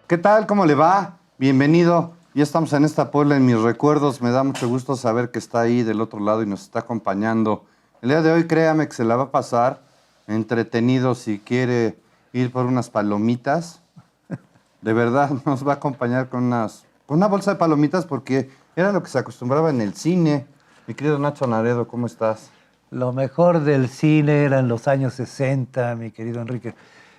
¿Qué tal? ¿Cómo le va? Bienvenido. Ya estamos en esta Puebla en mis recuerdos. Me da mucho gusto saber que está ahí del otro lado y nos está acompañando. El día de hoy, créame que se la va a pasar entretenido si quiere ir por unas palomitas. De verdad, nos va a acompañar con una bolsa de palomitas porque era lo que se acostumbraba en el cine. Mi querido Nacho Naredo, ¿cómo estás? Lo mejor del cine era en los años 60, mi querido Enrique.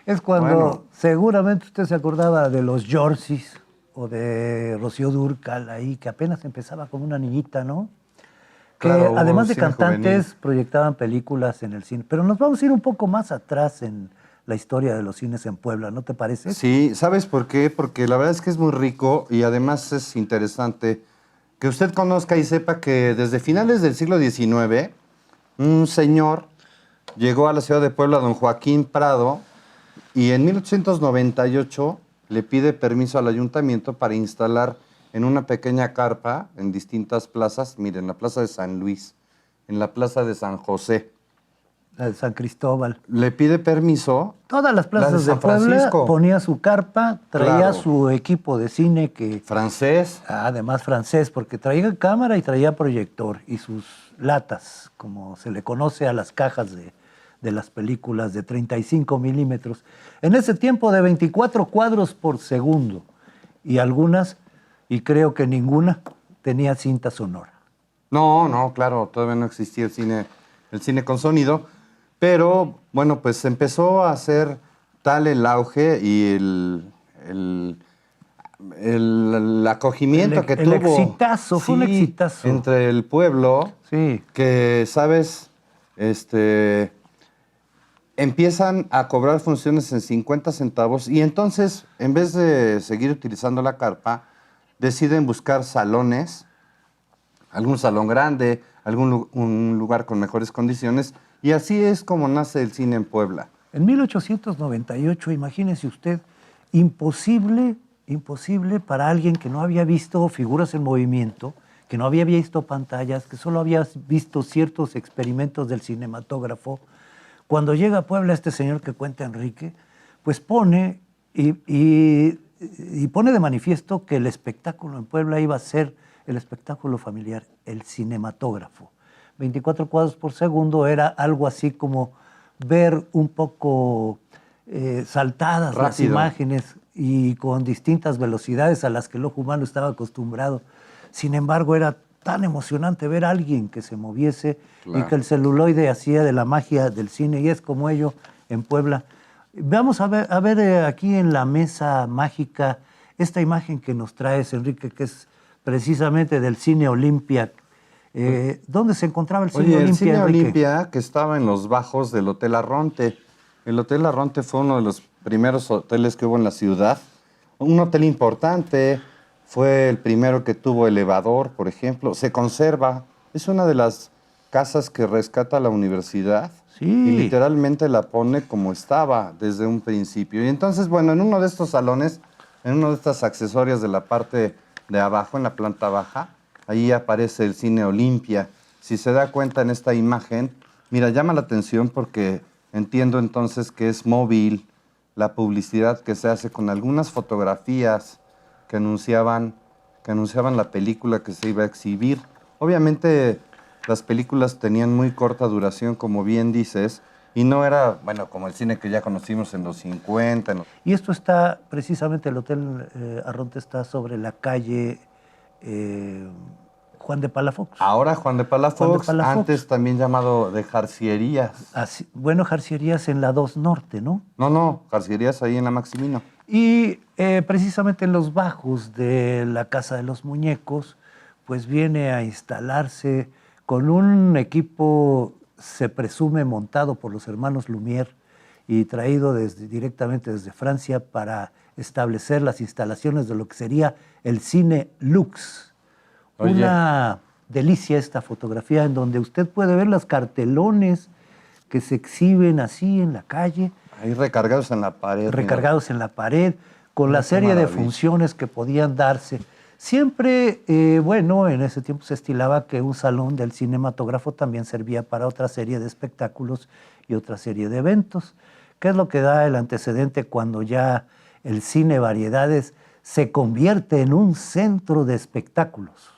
Es cuando Bueno, seguramente usted se acordaba de los Yorcis o de Rocío Dúrcal ahí, que apenas empezaba como una niñita, ¿no? Que claro, hubo además de cine juvenil. cantantes proyectaban películas en el cine. Pero nos vamos a ir un poco más atrás en la historia de los cines en Puebla, ¿no te parece? Sí, ¿sabes por qué? Porque la verdad es que es muy rico y además es interesante que usted conozca y sepa que desde finales del siglo XIX, un señor llegó a la ciudad de Puebla, don Joaquín Prado, y en 1898 le pide permiso al ayuntamiento para instalar en una pequeña carpa en distintas plazas, mire, en la plaza de San Luis, en la plaza de San José. La de San Cristóbal. Le pide permiso Todas las la de plazas de San Puebla Francisco, ponía su carpa, traía claro, su equipo de cine que francés. además francés, porque traía cámara y traía proyector y sus latas, como se le conoce a las cajas de las películas de 35 milímetros. En ese tiempo de 24 cuadros por segundo y algunas, y creo que ninguna, tenía cinta sonora. No, no, claro, todavía no existía el cine con sonido, pero bueno, pues empezó a hacer tal el auge y el, el acogimiento que El tuvo, exitazo, fue un sí, exitazo. entre el pueblo, Sí. que, sabes, empiezan a cobrar funciones en 50 centavos y entonces, en vez de seguir utilizando la carpa, deciden buscar salones, algún salón grande, un lugar con mejores condiciones, y así es como nace el cine en Puebla. En 1898, imagínese usted, imposible, imposible para alguien que no había visto figuras en movimiento, que no había visto pantallas, que solo había visto ciertos experimentos del cinematógrafo. Cuando llega a Puebla este señor que cuenta Enrique, pues pone y pone de manifiesto que el espectáculo en Puebla iba a ser el espectáculo familiar, el cinematógrafo. 24 cuadros por segundo era algo así como ver un poco saltadas las Rápido. imágenes y con distintas velocidades a las que el ojo humano estaba acostumbrado. Sin embargo, era tan emocionante ver a alguien que se moviese y que Claro. el celuloide hacía de la magia del cine, y es como ello en Puebla. Vamos a ver aquí en la mesa mágica esta imagen que nos traes, Enrique, que es precisamente del Cine Olimpia. ¿Dónde se encontraba el Cine Oye, el Olimpia, Cine Enrique? Olimpia, que estaba en los bajos del Hotel Arronte. El Hotel Arronte fue uno de los primeros hoteles que hubo en la ciudad. Un hotel importante, fue el primero que tuvo elevador, por ejemplo. Se conserva. Es una de las casas que rescata la universidad y Sí. literalmente la pone como estaba desde un principio. Y entonces, bueno, en uno de estos salones, en uno de estas accesorias de la parte de abajo, en la planta baja, ahí aparece el Cine Olimpia. Si se da cuenta en esta imagen, mira, llama la atención porque entiendo entonces que es móvil la publicidad que se hace con algunas fotografías que anunciaban la película que se iba a exhibir. Obviamente las películas tenían muy corta duración, como bien dices, y no era, bueno, como el cine que ya conocimos en los 50. Y esto está, precisamente el Hotel Arronte está sobre la calle eh, Juan de Palafox. Ahora Juan de Juan de Palafox, antes Palafox. también llamado de Jarcierías. Bueno, Jarcierías en la 2 Norte, ¿no? No, no, Jarcierías ahí en la Maximino. Y precisamente en los bajos de la Casa de los Muñecos, pues viene a instalarse con un equipo, se presume, montado por los hermanos Lumière y traído directamente desde Francia para establecer las instalaciones de lo que sería el cine Lux. Oye, Una delicia esta fotografía en donde usted puede ver los cartelones que se exhiben así en la calle, ahí recargados en la pared. Mira. recargados en la pared, con la Qué serie de maravilla. funciones que podían darse. Siempre, bueno, en ese tiempo se estilaba que un salón del cinematógrafo también servía para otra serie de espectáculos y otra serie de eventos. ¿Qué es lo que da el antecedente cuando ya el cine Variedades se convierte en un centro de espectáculos.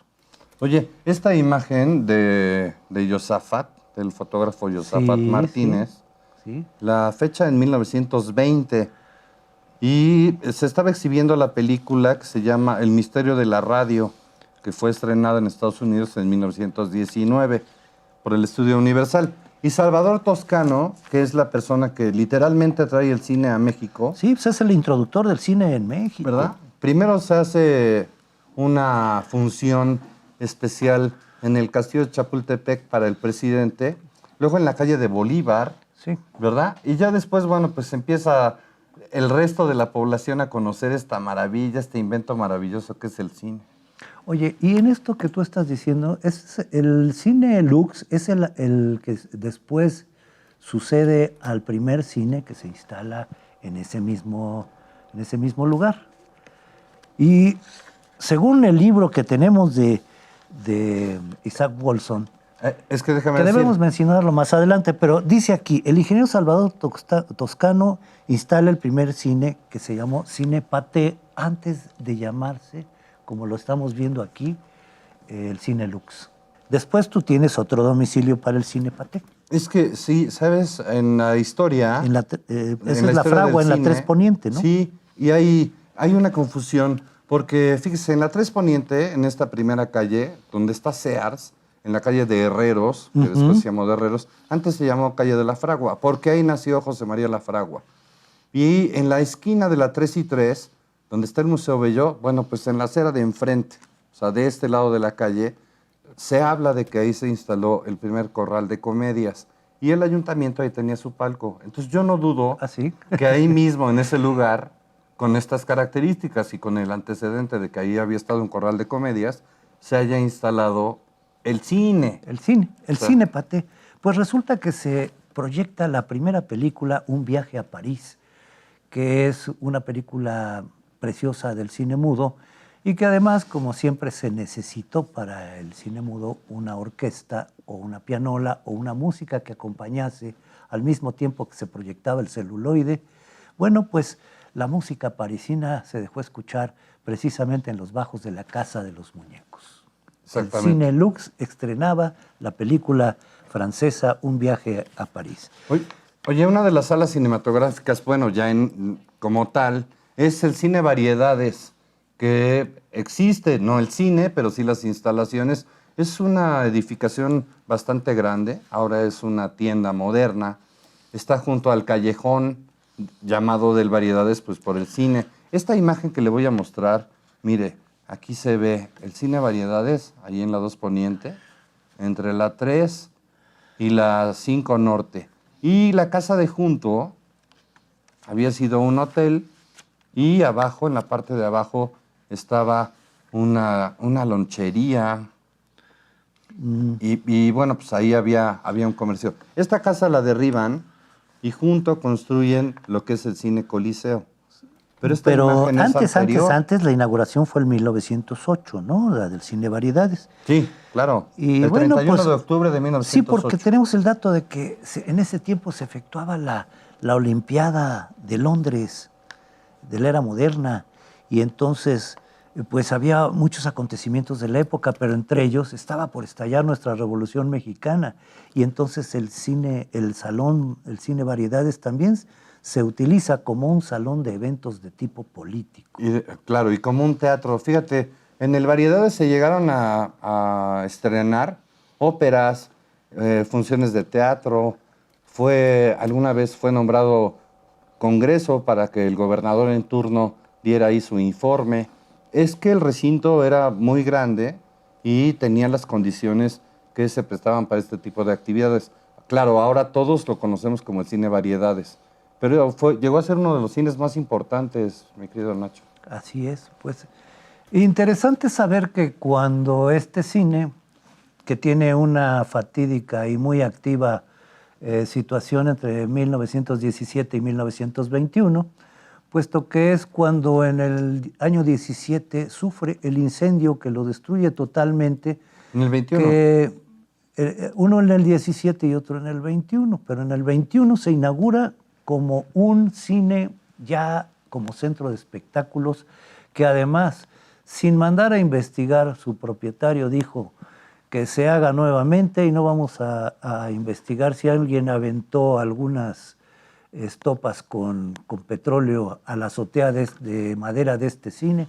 Oye, esta imagen de Josafat, del fotógrafo Josafat Martínez, Sí. la fecha en 1920, y se estaba exhibiendo la película que se llama El misterio de la radio, que fue estrenada en Estados Unidos en 1919 por el Estudio Universal. Y Salvador Toscano, que es la persona que literalmente trae el cine a México, Sí, pues es el introductor del cine en México. ¿verdad? Primero se hace una función especial en el Castillo de Chapultepec para el presidente, luego en la calle de Bolívar, Sí. ¿verdad? Y ya después, bueno, pues empieza el resto de la población a conocer esta maravilla, este invento maravilloso que es el cine. Oye, y en esto que tú estás diciendo, es el cine Lux es el que después sucede al primer cine que se instala en ese mismo lugar. Y según el libro que tenemos de Isaac Wolson, Es que déjame que decir, debemos mencionarlo más adelante, pero dice aquí, el ingeniero Salvador Toscano instala el primer cine que se llamó Cine Paté antes de llamarse, como lo estamos viendo aquí, el Cine Lux. Después tú tienes otro domicilio para el Cine Paté. es que sí, ¿sabes? En la historia... Esa en es la historia fragua del en la cine, Tres Poniente, ¿no? Sí, y hay una confusión, porque fíjese, en la Tres Poniente, en esta primera calle, donde está Sears, en la calle de Herreros, que después se llamó de Herreros, antes se llamó calle de la Fragua, porque ahí nació José María La Fragua. Y en la esquina de la 3 y 3, donde está el Museo Bello, bueno, pues en la acera de enfrente, o sea, de este lado de la calle, se habla de que ahí se instaló el primer corral de comedias. Y el ayuntamiento ahí tenía su palco. Entonces yo no dudo ¿Ah, sí? que ahí mismo, en ese lugar, con estas características y con el antecedente de que ahí había estado un corral de comedias, se haya instalado el cine. El cine sea, Cine Paté. Pues resulta que se proyecta la primera película, Un viaje a París, que es una película preciosa del cine mudo y que además, como siempre, se necesitó para el cine mudo una orquesta o una pianola o una música que acompañase al mismo tiempo que se proyectaba el celuloide. Bueno, pues la música parisina se dejó escuchar precisamente en los bajos de la Casa de los Muñecos. El Exactamente. Cine Lux estrenaba la película francesa Un viaje a París. Oye, una de las salas cinematográficas, bueno, ya como tal, es el Cine Variedades, que existe, no el cine, pero sí las instalaciones. Es una edificación bastante grande, ahora es una tienda moderna. Está junto al callejón llamado del Variedades, pues por el cine. Esta imagen que le voy a mostrar, mire, aquí se ve el Cine Variedades, ahí en la 2 Poniente, entre la 3 y la 5 Norte. Y la casa de junto había sido un hotel y abajo, en la parte de abajo, estaba una lonchería. Y bueno, pues ahí había un comercio. Esta casa la derriban y junto construyen lo que es el Cine Coliseo. Pero esta imagen es anterior. antes, la inauguración fue en 1908, ¿no? La del Cine Variedades. Sí, claro. Y el bueno, 31 pues, de octubre de 1908. Sí, porque tenemos el dato de que en ese tiempo se efectuaba la Olimpiada de Londres, de la era moderna, y entonces pues había muchos acontecimientos de la época, pero entre ellos estaba por estallar nuestra Revolución Mexicana, y entonces el cine Variedades también se utiliza como un salón de eventos de tipo político. Claro, y como un teatro. Fíjate, en el Variedades se llegaron a estrenar óperas, funciones de teatro. Alguna vez fue nombrado congreso para que el gobernador en turno diera ahí su informe. Es que el recinto era muy grande y tenía las condiciones que se prestaban para este tipo de actividades. Claro, ahora todos lo conocemos como el Cine Variedades, pero llegó a ser uno de los cines más importantes, mi querido Nacho. Así es, pues. Interesante saber que cuando este cine, que tiene una fatídica y muy activa situación entre 1917 y 1921, puesto que es cuando en el año 17 sufre el incendio que lo destruye totalmente. En el 21. Uno en el 17 y otro en el 21, pero en el 21 se inaugura como un cine ya como centro de espectáculos, que además, sin mandar a investigar, su propietario dijo que se haga nuevamente y no vamos a investigar si alguien aventó algunas estopas con petróleo a la azotea de madera de este cine,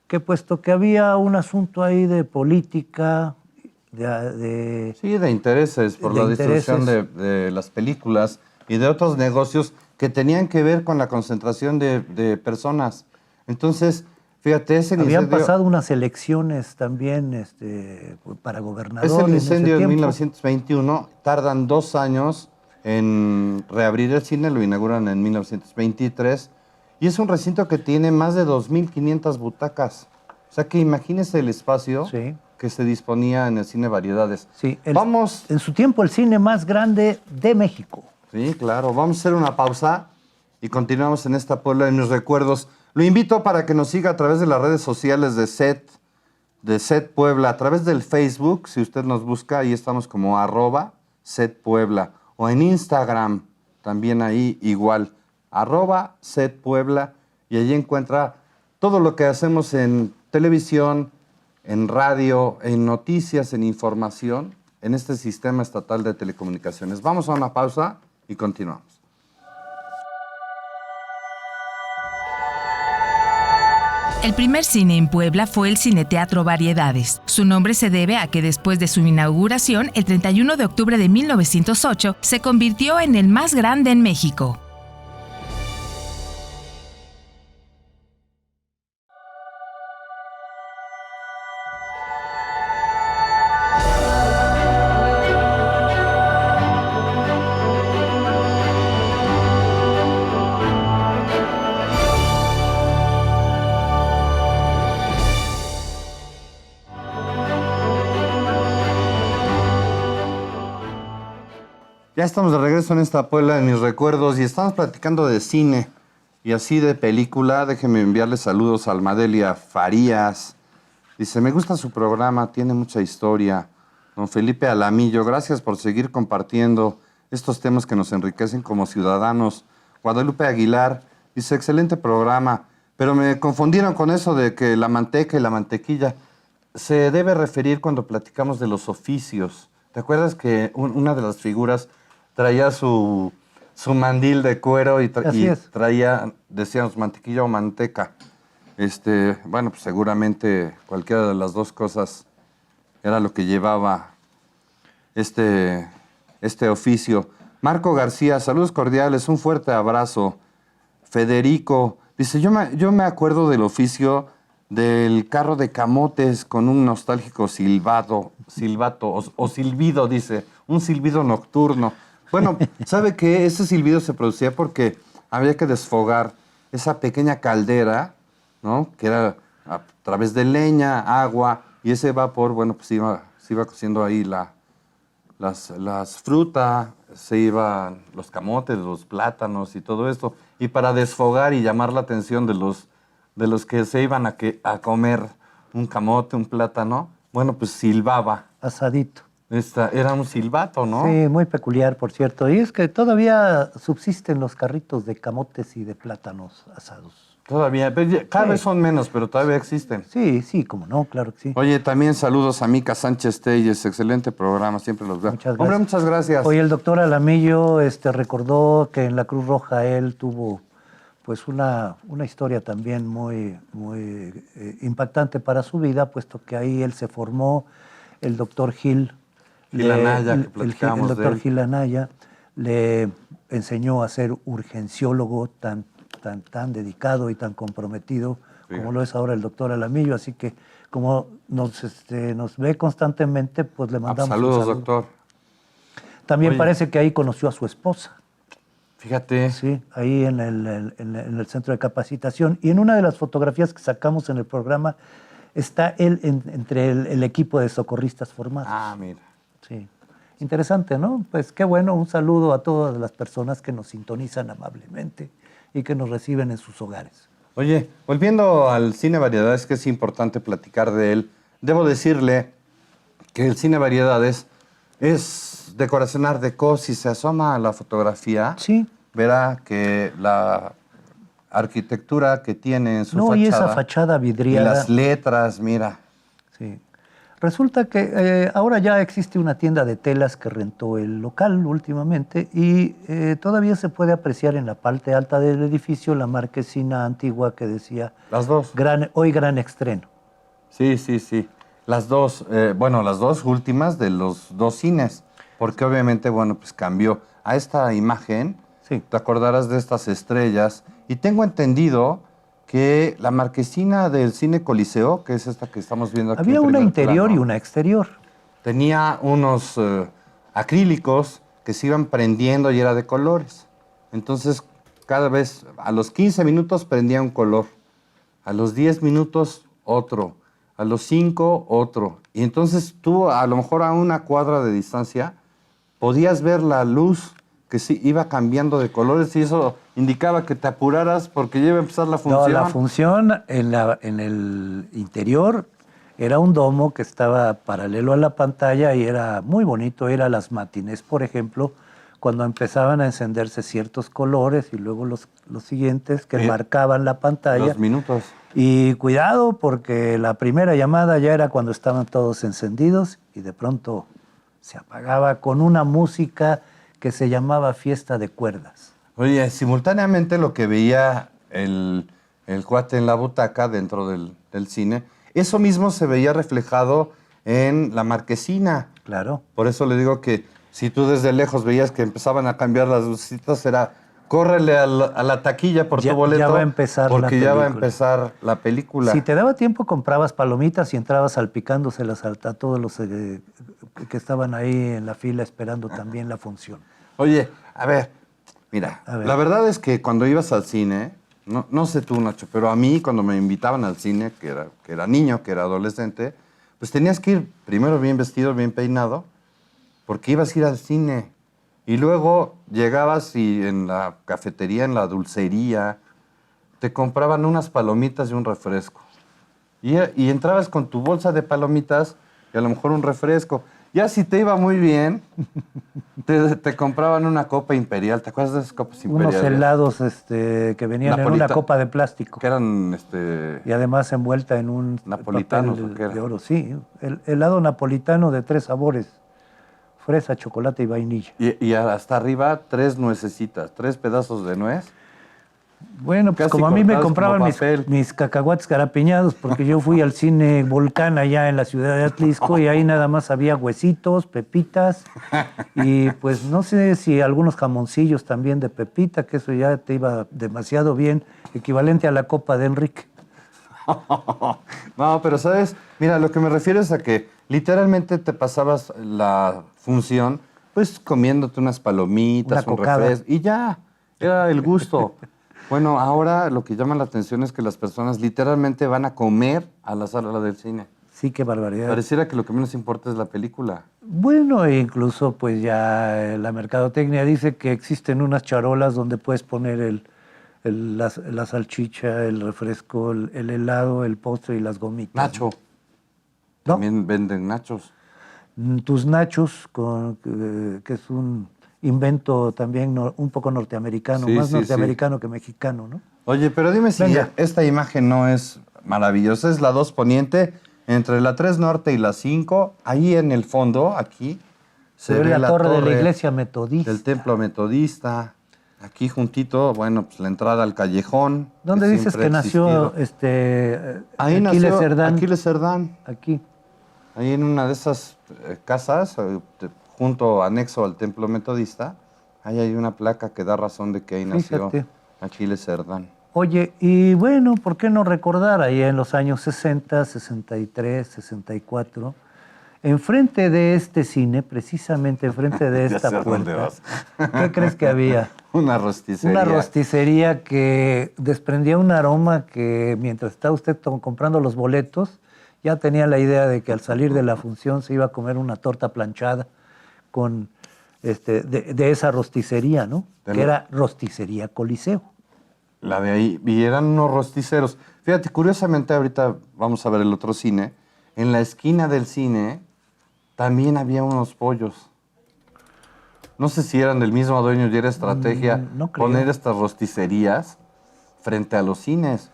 que puesto que había un asunto ahí de política, sí, de intereses por la distribución de las películas y de otros negocios que tenían que ver con la concentración de personas. Entonces, fíjate, ese incendio... Habían pasado unas elecciones también para gobernador. Es el incendio en 1921, tardan 2 años en reabrir el cine, lo inauguran en 1923, y es un recinto que tiene más de 2.500 butacas. O sea que imagínese el espacio que se disponía en el Cine Variedades. Sí, en su tiempo el cine más grande de México. Sí, claro. Vamos a hacer una pausa y continuamos en esta Puebla de mis recuerdos. Lo invito para que nos siga a través de las redes sociales de SET Puebla, a través del Facebook, si usted nos busca, ahí estamos como @SETPuebla, o en Instagram, también ahí igual, @SETPuebla, y allí encuentra todo lo que hacemos en televisión, en radio, en noticias, en información, en este sistema estatal de telecomunicaciones. Vamos a una pausa y continuamos. El primer cine en Puebla fue el Cineteatro Variedades. Su nombre se debe a que después de su inauguración, el 31 de octubre de 1908, se convirtió en el más grande en México. Ya estamos de regreso en esta Puebla de mis recuerdos y estamos platicando de cine y así de película. Déjenme enviarle saludos a Almadelia Farías. Dice, me gusta su programa, tiene mucha historia. Don Felipe Alamillo, gracias por seguir compartiendo estos temas que nos enriquecen como ciudadanos. Guadalupe Aguilar dice, excelente programa, pero me confundieron con eso de que la manteca y la mantequilla se debe referir cuando platicamos de los oficios. ¿Te acuerdas que una de las figuras traía su mandil de cuero y traía, decíamos, mantequilla o manteca? Bueno, pues seguramente cualquiera de las dos cosas era lo que llevaba este oficio. Marco García, saludos cordiales, un fuerte abrazo. Federico, dice, yo me acuerdo del oficio del carro de camotes con un nostálgico silbato o silbido, dice, un silbido nocturno. Bueno, ¿sabe qué? Ese silbido se producía porque había que desfogar esa pequeña caldera, ¿no? Que era a través de leña, agua, y ese vapor, bueno, pues se iba cociendo ahí las frutas, se iban los camotes, los plátanos y todo esto. Y para desfogar y llamar la atención de los que se iban a comer un camote, un plátano, bueno, pues silbaba. Asadito. Era un silbato, ¿no? Sí, muy peculiar, por cierto. Y es que todavía subsisten los carritos de camotes y de plátanos asados. Todavía, cada vez son menos, pero todavía existen. Sí, como no, claro que sí. Oye, también saludos a Mica Sánchez Telles, excelente programa, siempre los veo. Muchas gracias. Hombre, muchas gracias. Oye, el doctor Alamillo recordó que en la Cruz Roja él tuvo pues una historia también muy impactante para su vida, puesto que ahí él se formó, el doctor Gil Anaya, que platicábamos el doctor Gil Anaya le enseñó a ser urgenciólogo tan dedicado y tan comprometido como lo es ahora el doctor Alamillo, así que como nos ve constantemente, pues le mandamos saludos, un saludo. Doctor. También parece que ahí conoció a su esposa. Fíjate. Sí, ahí en el centro de capacitación. Y en una de las fotografías que sacamos en el programa está él entre el equipo de socorristas formados. Ah, mira. Sí, interesante, ¿no? Pues qué bueno, un saludo a todas las personas que nos sintonizan amablemente y que nos reciben en sus hogares. Oye, volviendo al Cine Variedades, que es importante platicar de él, debo decirle que el Cine Variedades es decoración art déco. Si se asoma a la fotografía, sí, verá que arquitectura que tiene en su No, fachada. y esa fachada Y vidriada. las letras, mira. Sí. Resulta que ahora ya existe una tienda de telas que rentó el local últimamente y todavía se puede apreciar en la parte alta del edificio la marquesina antigua que decía Las dos. hoy gran estreno. Sí, sí, sí. Las dos, bueno, las dos últimas de los dos cines, porque obviamente, bueno, pues cambió a esta imagen. Sí. Te acordarás de estas estrellas. Y tengo entendido que la marquesina del Cine Coliseo, que es esta que estamos viendo aquí Había en una primer interior plano, y una exterior. tenía unos acrílicos que se iban prendiendo y era de colores. Entonces, cada vez, a los 15 minutos prendía un color, a los 10 minutos otro, a los 5 otro. Y entonces tú, a lo mejor a una cuadra de distancia, podías ver la luz que sí iba cambiando de colores y eso indicaba que te apuraras porque ya iba a empezar la función. No, la función en el interior era un domo que estaba paralelo a la pantalla y era muy bonito. Era las matinés, por ejemplo, cuando empezaban a encenderse ciertos colores y luego los siguientes que marcaban la pantalla. Los minutos. Y cuidado porque la primera llamada ya era cuando estaban todos encendidos y de pronto se apagaba con una música que se llamaba Fiesta de Cuerdas. Oye, simultáneamente lo que veía el cuate en la butaca dentro del cine, eso mismo se veía reflejado en la marquesina. Claro. Por eso le digo que si tú desde lejos veías que empezaban a cambiar las lucecitas, era córrele a la taquilla por tu boleto. Ya va a empezar porque la ya va a película. empezar la película. Si te daba tiempo, comprabas palomitas y entrabas salpicándoselas a todos los que estaban ahí en la fila esperando también la función. Oye, a ver, mira, A ver. la verdad es que cuando ibas al cine, no sé tú, Nacho, pero a mí cuando me invitaban al cine, que era niño, que era adolescente, pues tenías que ir primero bien vestido, bien peinado, porque ibas a ir al cine. Y luego llegabas y en la cafetería, en la dulcería, te compraban unas palomitas y un refresco. Y entrabas con tu bolsa de palomitas y a lo mejor un refresco. Ya si te iba muy bien, te compraban una copa imperial. ¿Te acuerdas de esas copas imperiales? Unos helados que venían en una copa de plástico. Que eran, Y además envuelta en un napolitanos, papel ¿o qué era? de oro. Sí, el helado napolitano de 3 sabores. Fresa, chocolate y vainilla. Y hasta arriba 3 nuecesitas, 3 pedazos de nuez. Bueno, pues Casi como a mí me cortados compraban como papel. mis cacahuates garapiñados, porque yo fui al cine Volcán allá en la ciudad de Atlisco y ahí nada más había huesitos, pepitas y pues no sé si algunos jamoncillos también de pepita, que eso ya te iba demasiado bien, equivalente a la copa de Enrique. No, pero sabes, mira, lo que me refiero es a que literalmente te pasabas la función pues comiéndote unas palomitas, Una un cocada. refresco y ya, era el gusto. Bueno, ahora lo que llama la atención es que las personas literalmente van a comer a la sala del cine. Sí, qué barbaridad. Pareciera que lo que menos importa es la película. Bueno, e incluso pues ya la mercadotecnia dice que existen unas charolas donde puedes poner la salchicha, el refresco, el helado, el postre y las gomitas. Nacho. ¿No? También venden nachos. Tus nachos, que es un invento también un poco norteamericano, Sí, más sí, norteamericano que mexicano, ¿no? Oye, pero dime si Venga. esta imagen no es maravillosa. Es la 2 Poniente, entre la 3 Norte y la 5. Ahí en el fondo, aquí, Se ve la torre de la iglesia metodista. del templo metodista. Aquí juntito, bueno, pues la entrada al callejón. ¿Dónde dices siempre que ha nació Ahí Aquiles nació Cerdán? Aquiles Cerdán. Aquí. Ahí en una de esas casas, junto, anexo al templo metodista, ahí hay una placa que da razón de que ahí nació Fíjate. Aquiles Cerdán. Oye, y bueno, ¿por qué no recordar ahí en los años 60, 63, 64, enfrente de este cine, precisamente enfrente de Ya esta sé a dónde puerta, vas. ¿qué crees que había? Una rosticería. Una rosticería que desprendía un aroma que mientras estaba usted comprando los boletos, ya tenía la idea de que al salir de la función se iba a comer una torta planchada con de esa rosticería, ¿no? De Que la- era Rosticería Coliseo. La de ahí, y eran unos rosticeros. Fíjate, curiosamente ahorita vamos a ver el otro cine. En la esquina del cine también había unos pollos. No sé si eran del mismo dueño y era estrategia no creo. poner estas rosticerías frente a los cines.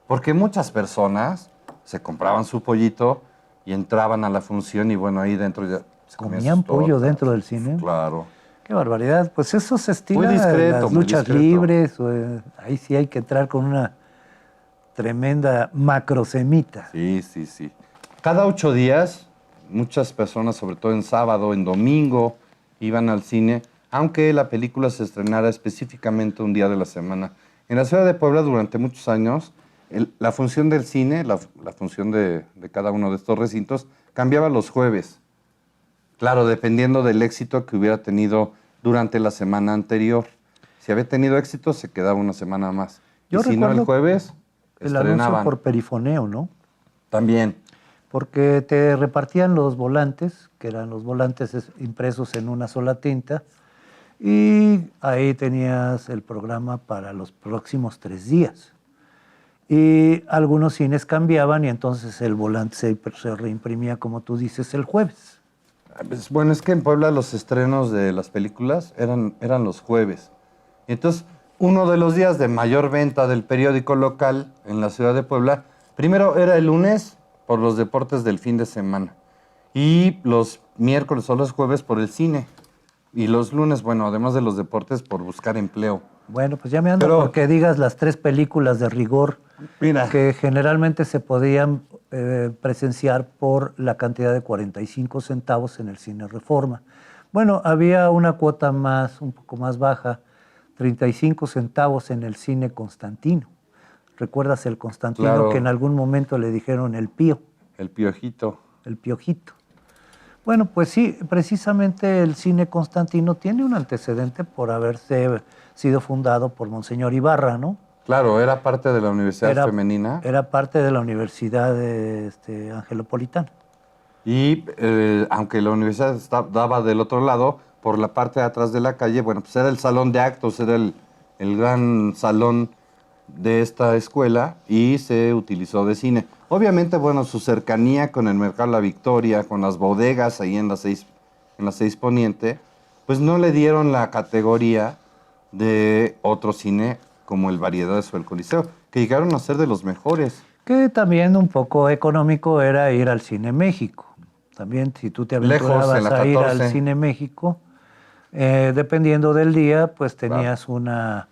Porque muchas personas se compraban su pollito y entraban a la función y bueno, ahí dentro ya se comían ¿Comían sus pollo tortas. dentro del cine? Claro. Qué barbaridad. Pues eso se estila Muy discreto, en las muy luchas discreto. libres. Ahí sí hay que entrar con una tremenda macrosemita. Sí, sí, sí. Cada 8 días, muchas personas, sobre todo en sábado, en domingo, iban al cine, aunque la película se estrenara específicamente un día de la semana. En la ciudad de Puebla, durante muchos años, la función del cine, la función de cada uno de estos recintos, cambiaba los jueves. Claro, dependiendo del éxito que hubiera tenido durante la semana anterior. Si había tenido éxito, se quedaba una semana más. Yo y si no, el recuerdo jueves, El anuncio estrenaban. por perifoneo, ¿no? También. Porque te repartían los volantes, que eran los volantes impresos en una sola tinta, y ahí tenías el programa para los próximos 3 días. Y algunos cines cambiaban y entonces el volante se reimprimía, como tú dices, el jueves. Bueno, es que en Puebla los estrenos de las películas eran los jueves. Y entonces, uno de los días de mayor venta del periódico local en la ciudad de Puebla, primero era el lunes por los deportes del fin de semana. Y los miércoles o los jueves por el cine. Y los lunes, bueno, además de los deportes, por buscar empleo. Bueno, pues ya me anda Pero- porque digas las 3 películas de rigor Mira. que generalmente se podían presenciar por la cantidad de 45 centavos en el Cine Reforma. Bueno, había una cuota un poco más baja, 35 centavos en el Cine Constantino. ¿Recuerdas el Constantino Claro. que en algún momento le dijeron el Pío, El Piojito. el Piojito? Bueno, pues sí, precisamente el Cine Constantino tiene un antecedente por haberse sido fundado por Monseñor Ibarra, ¿no? Claro, era parte de la Universidad Femenina. Era parte de la Universidad Angelopolitana. Y aunque la universidad daba del otro lado, por la parte de atrás de la calle, bueno, pues era el salón de actos, era el gran salón de esta escuela y se utilizó de cine. Obviamente, bueno, su cercanía con el Mercado La Victoria, con las bodegas ahí en la 6 Poniente, pues no le dieron la categoría de otro cine como el Variedades o el Coliseo, que llegaron a ser de los mejores. Que también un poco económico era ir al Cine México. También si tú te aventurabas en la a ir 14. al Cine México, dependiendo del día, pues tenías una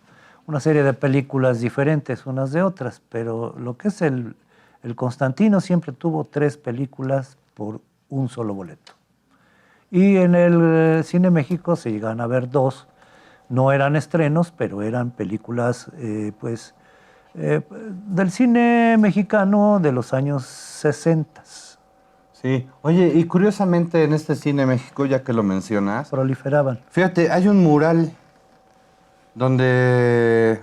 serie de películas diferentes unas de otras, pero lo que es el Constantino siempre tuvo 3 películas por un solo boleto. Y en el Cine México se llegaban a ver 2. No eran estrenos, pero eran películas del cine mexicano de los años 60. Sí. Oye, y curiosamente en este Cine México, ya que lo mencionas, Proliferaban. fíjate, hay un mural donde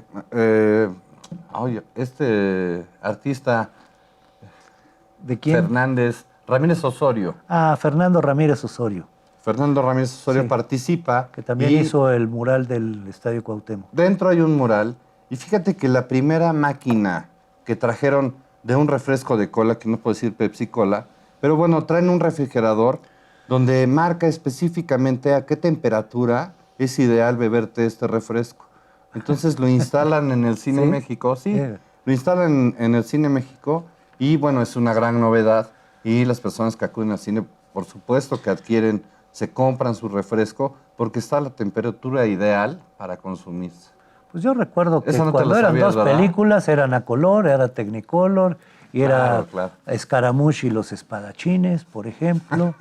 este artista ¿De quién? Ramírez Osorio. Fernando Ramírez Osorio, Fernando Ramírez Osorio Sí. participa. que también y hizo el mural del Estadio Cuauhtémoc. dentro hay un mural. Y fíjate que la primera máquina que trajeron de un refresco de cola, que no puedo decir Pepsi Cola, pero bueno, traen un refrigerador donde marca específicamente a qué temperatura es ideal beberte este refresco. Entonces lo instalan en el Cine ¿Sí? México, sí, Yeah. lo instalan en el Cine México y bueno, es una gran novedad y las personas que acuden al cine, por supuesto que se compran su refresco porque está a la temperatura ideal para consumirse. Pues yo recuerdo que Esa no te cuando la eran sabías, 2 ¿verdad? películas, eran a color, era Technicolor, y era Claro. Scaramouche y los espadachines, por ejemplo.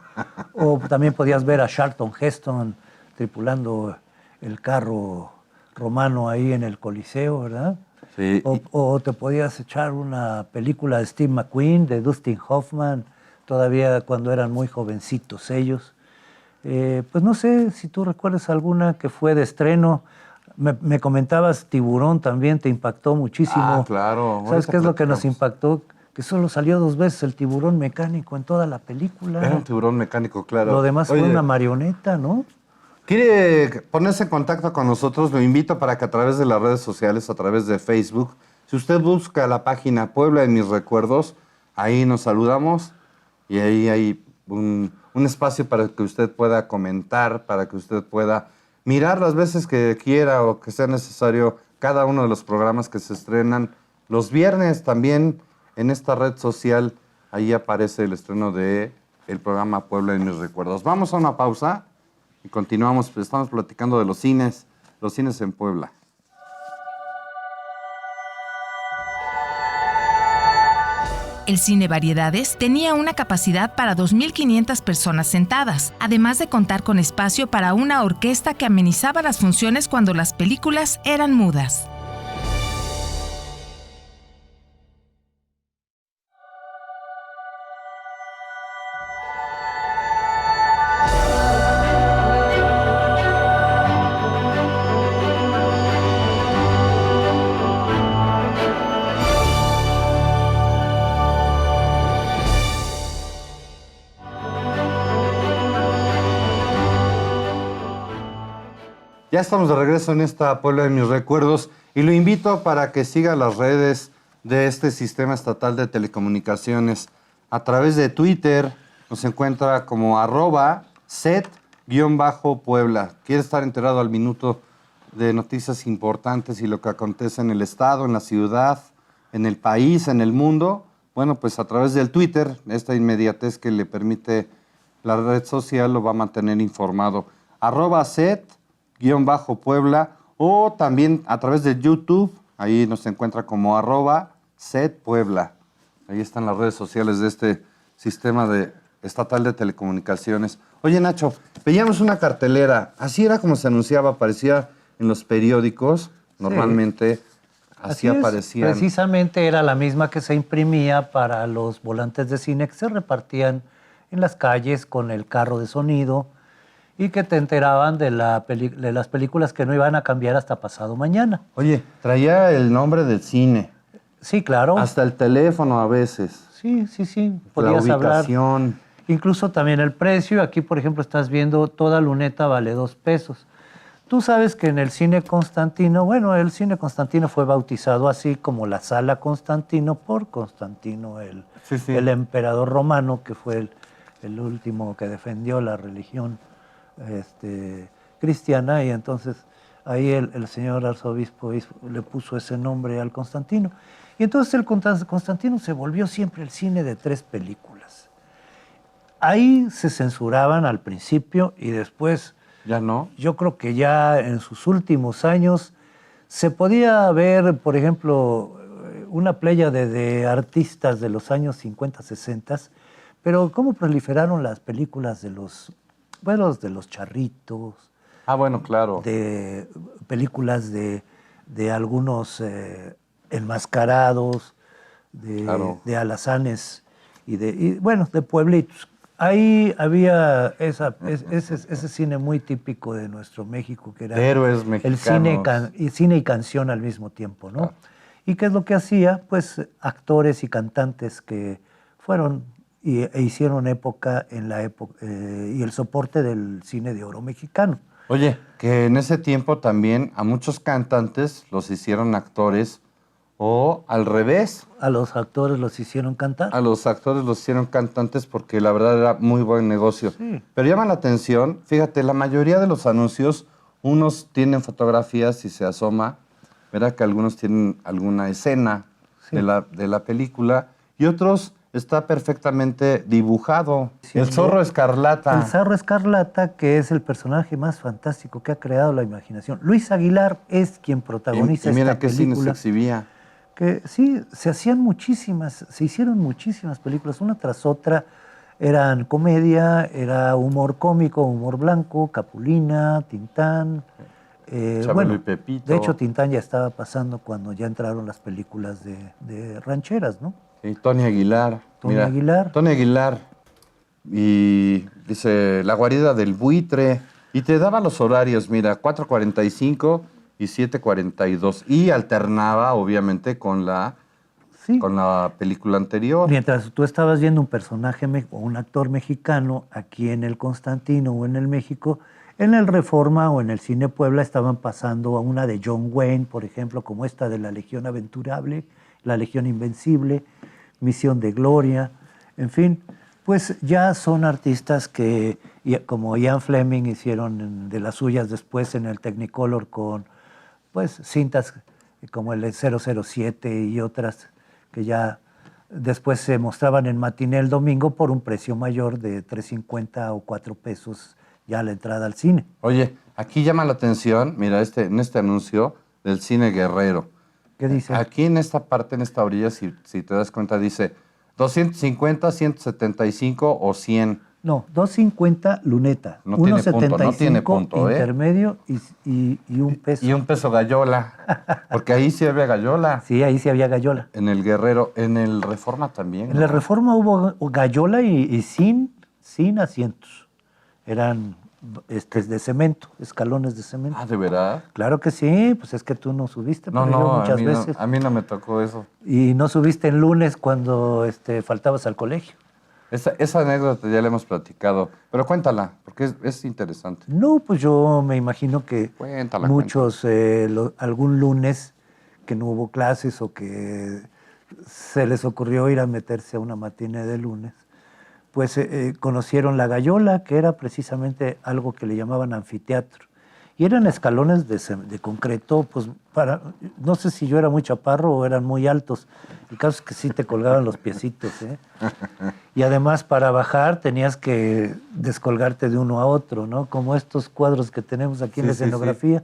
O también podías ver a Charlton Heston tripulando el carro romano ahí en el Coliseo, ¿verdad? Sí. O te podías echar una película de Steve McQueen, de Dustin Hoffman, todavía cuando eran muy jovencitos ellos. Pues no sé si tú recuerdas alguna que fue de estreno. Me comentabas Tiburón también, te impactó muchísimo. Claro. ¿Sabes Ahorita qué es lo que nos platicamos. impactó? Que solo salió 2 veces el tiburón mecánico en toda la película. Era un tiburón mecánico, claro. Lo demás fue Oye, una marioneta, ¿no? ¿quiere ponerse en contacto con nosotros? Lo invito para que a través de las redes sociales, a través de Facebook, si usted busca la página Puebla en mis recuerdos, ahí nos saludamos y ahí hay un espacio para que usted pueda comentar, para que usted pueda mirar las veces que quiera o que sea necesario cada uno de los programas que se estrenan los viernes. También en esta red social, ahí aparece el estreno de el programa Puebla en mis recuerdos. Vamos a una pausa y continuamos. Estamos platicando de los cines en Puebla. El Cine Variedades tenía una capacidad para 2.500 personas sentadas, además de contar con espacio para una orquesta que amenizaba las funciones cuando las películas eran mudas. Ya estamos de regreso en esta Puebla de mis recuerdos y lo invito para que siga las redes de este sistema estatal de telecomunicaciones. A través de Twitter nos encuentra como @set_Puebla. Quiere estar enterado al minuto de noticias importantes y lo que acontece en el estado, en la ciudad, en el país, en el mundo. Bueno, pues a través del Twitter, esta inmediatez que le permite la red social lo va a mantener informado. @set_Puebla o también a través de YouTube, ahí nos encuentra como @setpuebla. Ahí están las redes sociales de este sistema estatal de telecomunicaciones. Oye, Nacho, veíamos una cartelera, así era como se anunciaba, aparecía en los periódicos, normalmente así aparecían. Precisamente era la misma que se imprimía para los volantes de cine que se repartían en las calles con el carro de sonido, y que te enteraban de las películas que no iban a cambiar hasta pasado mañana. Oye, traía el nombre del cine. Sí, claro. Hasta el teléfono a veces. Sí. La ubicación. Hablar. Incluso también el precio. Aquí, por ejemplo, estás viendo toda luneta vale $2. Tú sabes que en el cine Constantino, bueno, el cine Constantino fue bautizado así como la Sala Constantino por Constantino, el emperador romano, que fue el último que defendió la religión cristiana, y entonces ahí el señor arzobispo le puso ese nombre al Constantino. Y entonces el Constantino se volvió siempre el cine de 3 películas. Ahí se censuraban al principio y después... ¿Ya no? Yo creo que ya en sus últimos años se podía ver, por ejemplo, una pléyade de artistas de los años 50, 60, pero cómo proliferaron las películas de los charritos. Ah, bueno, claro. De películas de algunos enmascarados, de alazanes y de pueblitos. Ahí había ese cine muy típico de nuestro México, que era héroes mexicanos. El cine y canción al mismo tiempo, ¿no? ¿Y qué es lo que hacía? Pues actores y cantantes que fueron e hicieron época en la época y el soporte del cine de oro mexicano. Oye, que en ese tiempo también a muchos cantantes los hicieron actores o al revés. A los actores los hicieron cantar. A los actores los hicieron cantantes porque la verdad era muy buen negocio. Sí. Pero llama la atención, fíjate, la mayoría de los anuncios, unos tienen fotografías y se asoma, verá que algunos tienen alguna escena de la película y otros... Está perfectamente dibujado. Sí, el zorro escarlata. El zorro escarlata, que es el personaje más fantástico que ha creado la imaginación. Luis Aguilar es quien protagoniza esta película. Mira qué cine se exhibía. Que sí, se hicieron muchísimas películas, una tras otra. Eran comedia, era humor cómico, humor blanco, Capulina, Tintán. Chabelo y Pepito. De hecho, Tintán ya estaba pasando cuando ya entraron las películas de rancheras, ¿no? Sí, Tony Aguilar. Tony Aguilar. Y dice, La guarida del buitre. Y te daba los horarios, mira, 4:45 y 7:42. Y alternaba, obviamente, con la película anterior. Mientras tú estabas viendo un personaje o un actor mexicano aquí en el Constantino o en el México, en el Reforma o en el Cine Puebla estaban pasando a una de John Wayne, por ejemplo, como esta de La Legión Aventurable, La Legión Invencible, Misión de Gloria, en fin, pues ya son artistas que, como Ian Fleming, hicieron de las suyas después en el Technicolor con pues cintas como el 007 y otras que ya después se mostraban en matiné el domingo por un precio mayor de $3.50 o $4 ya la entrada al cine. Oye, aquí llama la atención, mira, en este anuncio del cine Guerrero. ¿Qué dice? Aquí en esta parte, en esta orilla, si te das cuenta, dice 250, 175 o 100. No, 2.50 luneta, No tiene punto, 1.75 no tiene punto, intermedio y $1. Y $1 gallola, porque ahí sí había gallola. Sí, ahí sí había gallola. En el Guerrero, en el Reforma también. En la Reforma hubo gallola y sin asientos. Eran de cemento, escalones de cemento. Ah, ¿de verdad? Claro que sí, pues es que tú no subiste, No, pero yo no, muchas veces. a mí no me tocó eso. Y no subiste en lunes cuando faltabas al colegio. Esa anécdota ya la hemos platicado, pero cuéntala, porque es interesante. No, pues yo me imagino que Cuéntala, muchos, algún lunes que no hubo clases o que se les ocurrió ir a meterse a una matiné de lunes, pues conocieron la gallola, que era precisamente algo que le llamaban anfiteatro. Y eran escalones de concreto, pues no sé si yo era muy chaparro o eran muy altos. El caso es que sí te colgaban los piecitos, ¿eh? Y además para bajar tenías que descolgarte de uno a otro, ¿no? Como estos cuadros que tenemos aquí en la escenografía.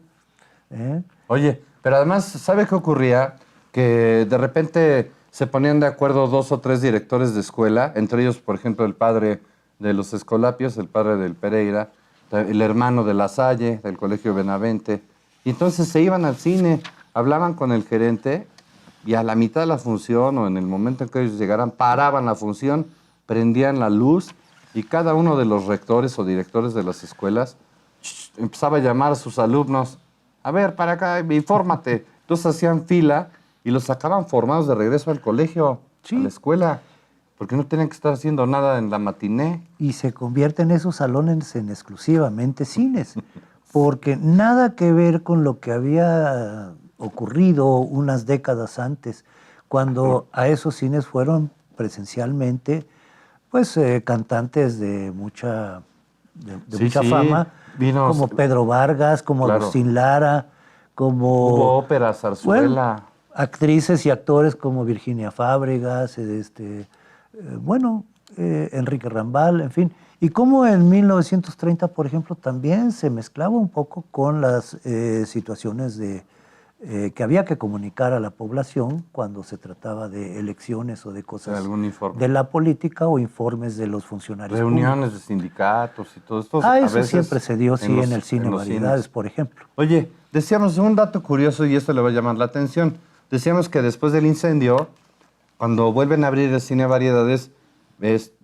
¿Eh? Oye, pero además, ¿sabe qué ocurría? Que de repente se ponían de acuerdo 2 o 3 directores de escuela, entre ellos, por ejemplo, el padre de los Escolapios, el padre del Pereira, el hermano de La Salle, del Colegio Benavente, y entonces se iban al cine, hablaban con el gerente, y a la mitad de la función, o en el momento en que ellos llegaran, paraban la función, prendían la luz, y cada uno de los rectores o directores de las escuelas empezaba a llamar a sus alumnos, a ver, para acá, infórmate. Entonces hacían fila y los sacaban formados de regreso al colegio, Sí. a la escuela, porque no tenían que estar haciendo nada en la matiné. Y se convierten esos salones en exclusivamente cines, porque nada que ver con lo que había ocurrido unas décadas antes, cuando a esos cines fueron presencialmente pues cantantes de mucha Sí, mucha sí, fama, vinos, como Pedro Vargas, como claro. Agustín Lara, como Hubo ópera, zarzuela. bueno, actrices y actores como Virginia Fábregas, Enrique Rambal, en fin. Y como en 1930, por ejemplo, también se mezclaba un poco con las situaciones que había que comunicar a la población cuando se trataba de elecciones o de cosas algún informe. de la política o informes de los funcionarios Reuniones públicos. de sindicatos y todo esto. Eso siempre se dio, sí, en el cine los Variedades, cines. por ejemplo. Oye, decíamos un dato curioso y esto le va a llamar la atención. Decíamos que después del incendio, cuando vuelven a abrir el cine Variedades,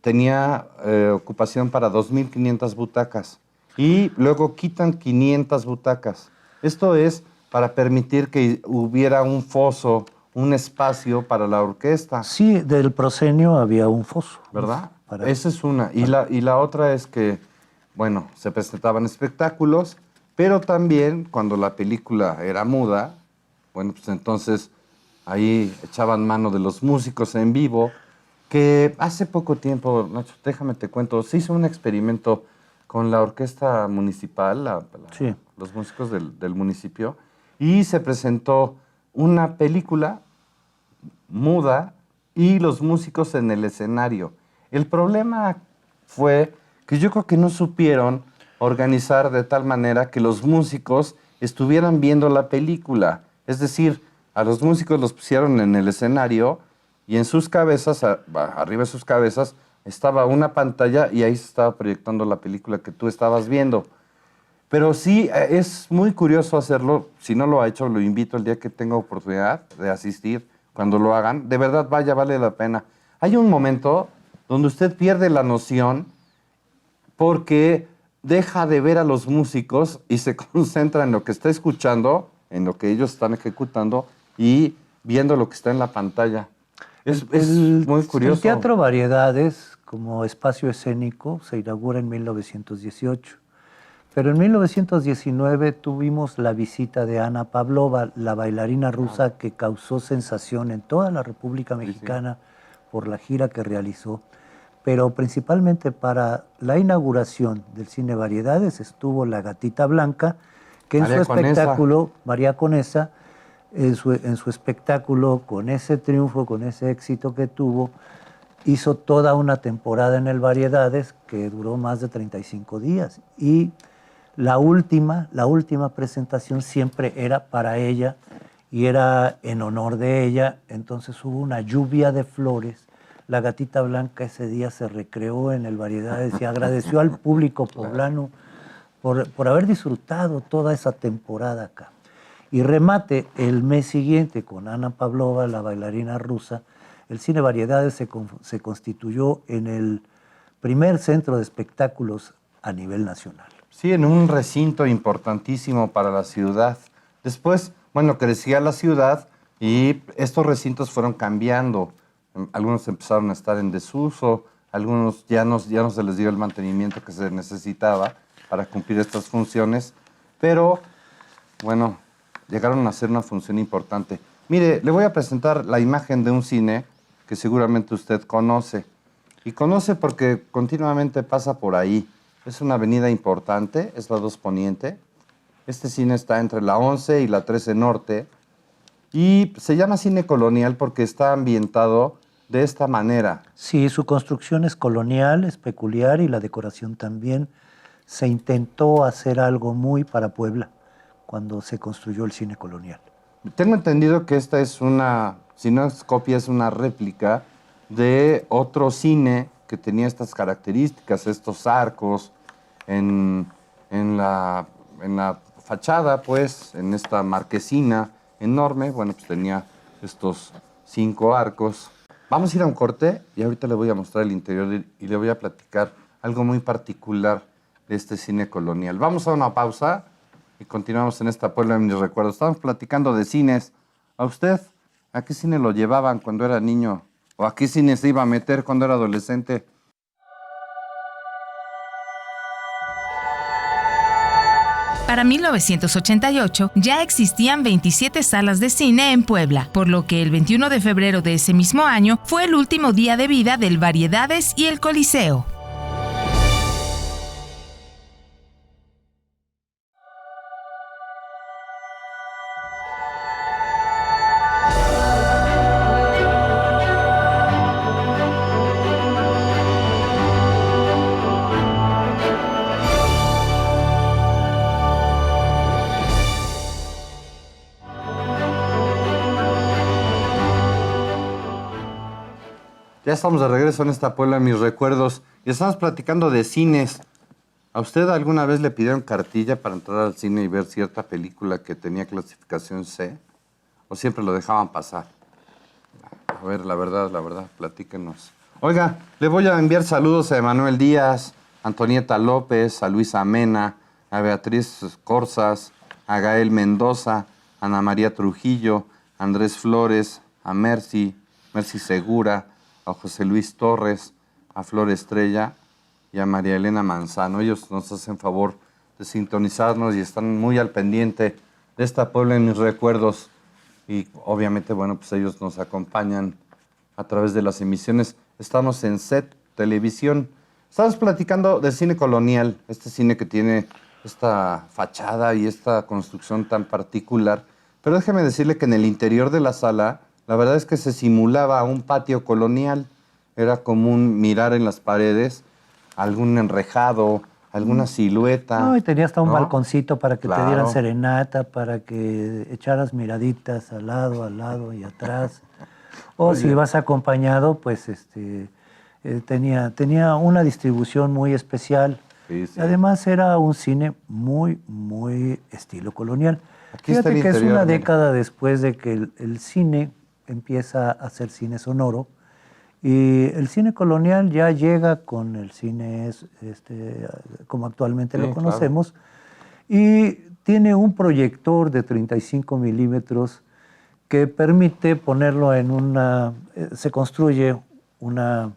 tenía ocupación para 2.500 butacas y luego quitan 500 butacas. Esto es para permitir que hubiera un foso, un espacio para la orquesta. Sí, del proscenio había un foso. ¿Verdad? Esa es una. Y la otra es que, bueno, se presentaban espectáculos, pero también cuando la película era muda, bueno, pues entonces ahí echaban mano de los músicos en vivo, que hace poco tiempo, Nacho, déjame te cuento, se hizo un experimento con la orquesta municipal, Sí. los músicos del municipio, y se presentó una película muda y los músicos en el escenario. El problema fue que yo creo que no supieron organizar de tal manera que los músicos estuvieran viendo la película. Es decir, a los músicos los pusieron en el escenario y en sus cabezas, arriba de sus cabezas, estaba una pantalla y ahí se estaba proyectando la película que tú estabas viendo. Pero sí, es muy curioso hacerlo. Si no lo ha hecho, lo invito el día que tenga oportunidad de asistir, cuando lo hagan. De verdad, vale la pena. Hay un momento donde usted pierde la noción porque deja de ver a los músicos y se concentra en lo que está escuchando, en lo que ellos están ejecutando y viendo lo que está en la pantalla. Es muy curioso. El Teatro Variedades, como espacio escénico, se inaugura en 1918. Pero en 1919 tuvimos la visita de Ana Pavlova, la bailarina rusa que causó sensación en toda la República Mexicana por la gira que realizó. Pero principalmente para la inauguración del Cine Variedades estuvo la Gatita Blanca, que en su espectáculo, María Conesa, en su espectáculo, con ese triunfo, con ese éxito que tuvo, hizo toda una temporada en el Variedades que duró más de 35 días. Y la última presentación siempre era para ella y era en honor de ella. Entonces hubo una lluvia de flores. La Gatita Blanca ese día se recreó en el Variedades y agradeció al público poblano por haber disfrutado toda esa temporada acá. Y remate el mes siguiente con Ana Pavlova, la bailarina rusa. El Cine Variedades se constituyó en el primer centro de espectáculos a nivel nacional. Sí, en un recinto importantísimo para la ciudad. Después, bueno, crecía la ciudad y estos recintos fueron cambiando. Algunos empezaron a estar en desuso, algunos ya no se les dio el mantenimiento que se necesitaba para cumplir estas funciones, pero bueno, llegaron a ser una función importante. Mire, le voy a presentar la imagen de un cine que seguramente usted conoce. Y conoce porque continuamente pasa por ahí. Es una avenida importante, es la 2 Poniente. Este cine está entre la 11 y la 13 Norte. Y se llama Cine Colonial porque está ambientado de esta manera. Sí, su construcción es colonial, es peculiar y la decoración también. Se intentó hacer algo muy para Puebla cuando se construyó el Cine Colonial. Tengo entendido que esta es una, si no es copia, es una réplica de otro cine que tenía estas características, estos arcos en la fachada, pues, en esta marquesina enorme. Bueno, pues tenía estos 5 arcos. Vamos a ir a un corte y ahorita le voy a mostrar el interior y le voy a platicar algo muy particular de este cine colonial. Vamos a una pausa y continuamos en esta Puebla de mis recuerdos. Estamos platicando de cines. ¿A usted a qué cine lo llevaban cuando era niño? ¿O a qué cine se iba a meter cuando era adolescente? Para 1988 ya existían 27 salas de cine en Puebla, por lo que el 21 de febrero de ese mismo año fue el último día de vida del Variedades y el Coliseo. Ya estamos de regreso en esta Puebla de mis recuerdos y estamos platicando de cines. ¿A usted alguna vez le pidieron cartilla para entrar al cine y ver cierta película que tenía clasificación C? ¿O siempre lo dejaban pasar? A ver, la verdad, platíquenos. Oiga, le voy a enviar saludos a Emanuel Díaz, a Antonieta López, a Luisa Mena, a Beatriz Corzas, a Gael Mendoza, a Ana María Trujillo, a Andrés Flores, a Mercy Segura, a José Luis Torres, a Flor Estrella y a María Elena Manzano. Ellos nos hacen favor de sintonizarnos y están muy al pendiente de esta Puebla en mis recuerdos. Y obviamente, bueno, pues ellos nos acompañan a través de las emisiones. Estamos en SET Televisión. Estamos platicando del cine colonial, este cine que tiene esta fachada y esta construcción tan particular. Pero déjeme decirle que en el interior de la sala, la verdad es que se simulaba un patio colonial. Era común mirar en las paredes algún enrejado, alguna silueta. No, y tenía hasta un balconcito para que Claro. te dieran serenata, para que echaras miraditas al lado y atrás. O Oye. si vas acompañado, pues tenía una distribución muy especial. Sí, sí. Además era un cine muy, muy estilo colonial. Aquí está Fíjate el que es interior, una mira. década después de que el cine empieza a hacer cine sonoro. Y el cine colonial ya llega con el cine como actualmente Sí, lo conocemos. Y tiene un proyector de 35 milímetros que permite ponerlo en se construye una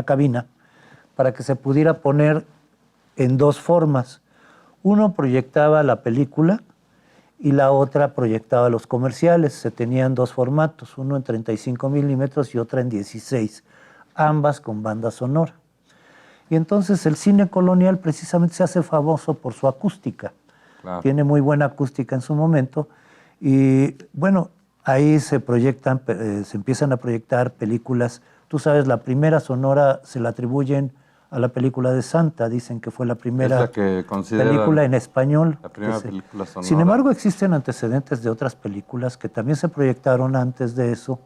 cabina para que se pudiera poner en 2 formas. Uno proyectaba la película y la otra proyectaba los comerciales. Se tenían 2 formatos, uno en 35 milímetros y otra en 16, ambas con banda sonora. Y entonces el cine colonial precisamente se hace famoso por su acústica. Claro. Tiene muy buena acústica en su momento Y bueno, ahí se proyectan, se empiezan a proyectar películas. Tú sabes, la primera sonora se la atribuyen a la película de Santa, dicen que fue la primera Es la que consideran película en español. la primera película sonora. Sin embargo, existen antecedentes de otras películas que también se proyectaron antes de eso.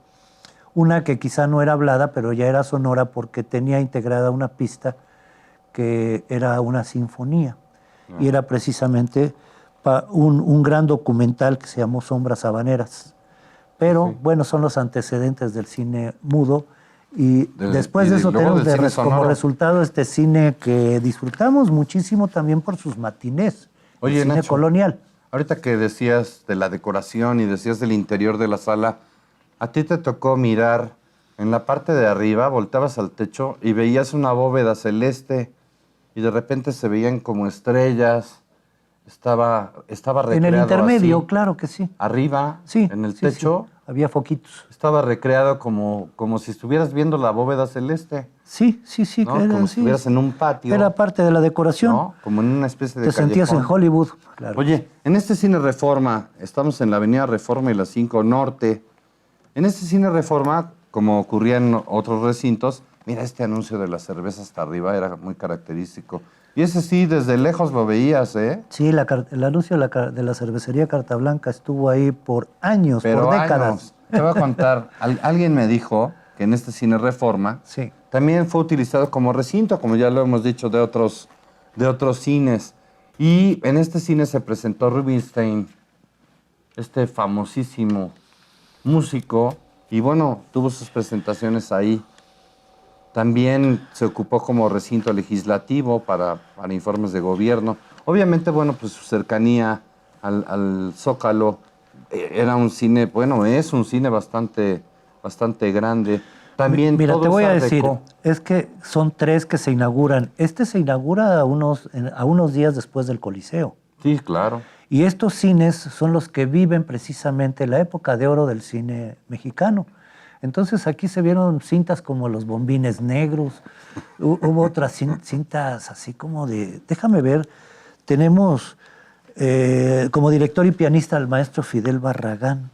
Una que quizá no era hablada, pero ya era sonora porque tenía integrada una pista que era una sinfonía. Y era precisamente un gran documental que se llamó Sombras Habaneras. Pero, bueno, son los antecedentes del cine mudo. Y después de eso tenemos como resultado este cine que disfrutamos muchísimo también por sus matinés. Oye, el cine Nacho, colonial. Ahorita que decías de la decoración y decías del interior de la sala, a ti te tocó mirar en la parte de arriba, volteabas al techo y veías una bóveda celeste y de repente se veían como estrellas. Estaba recreado En el intermedio, así. claro que sí. Arriba, Sí, en el sí, techo, sí. Había foquitos. estaba recreado como si estuvieras viendo la bóveda celeste. Sí, sí, sí. ¿No? Como si estuvieras en un patio. Era parte de la decoración. ¿No? Como en una especie de Te sentías en callejón. Hollywood, claro. Oye, en este cine Reforma, estamos en la avenida Reforma y la 5 Norte. En este cine Reforma, como ocurría en otros recintos, mira, este anuncio de la cerveza hasta arriba era muy característico. Y ese sí, desde lejos lo veías, ¿eh? Sí, el anuncio de la cervecería Carta Blanca estuvo ahí por años, Pero por décadas. años. Te voy a contar, alguien me dijo que en este cine Reforma Sí. también fue utilizado como recinto, como ya lo hemos dicho de otros cines. Y en este cine se presentó Rubinstein, este famosísimo músico, y bueno, tuvo sus presentaciones ahí. También se ocupó como recinto legislativo para informes de gobierno. Obviamente, bueno, pues su cercanía al Zócalo era un cine, bueno, es un cine bastante grande. También Mira, todo te voy es a Art decir, Deco. es que son 3 que se inauguran. Este se inaugura a unos días después del Coliseo. Sí, claro. Y estos cines son los que viven precisamente la época de oro del cine mexicano. Entonces aquí se vieron cintas como Los Bombines Negros, hubo otras cintas así como de... Déjame ver, tenemos como director y pianista al maestro Fidel Barragán.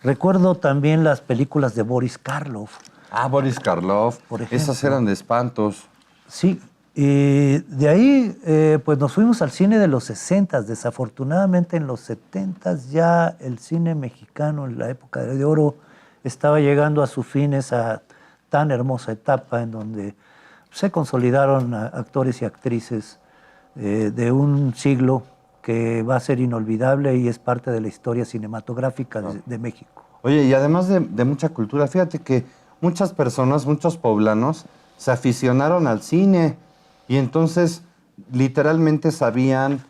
Recuerdo también las películas de Boris Karloff. Ah, Boris Karloff. Por ejemplo. Esas eran de espantos. Sí, y de ahí pues nos fuimos al cine de los 60. Desafortunadamente en los 70 ya el cine mexicano en la época de oro estaba llegando a su fin, esa tan hermosa etapa en donde se consolidaron actores y actrices de un siglo que va a ser inolvidable y es parte de la historia cinematográfica de México. Oye, y además de mucha cultura, fíjate que muchas personas, muchos poblanos, se aficionaron al cine y entonces literalmente sabían,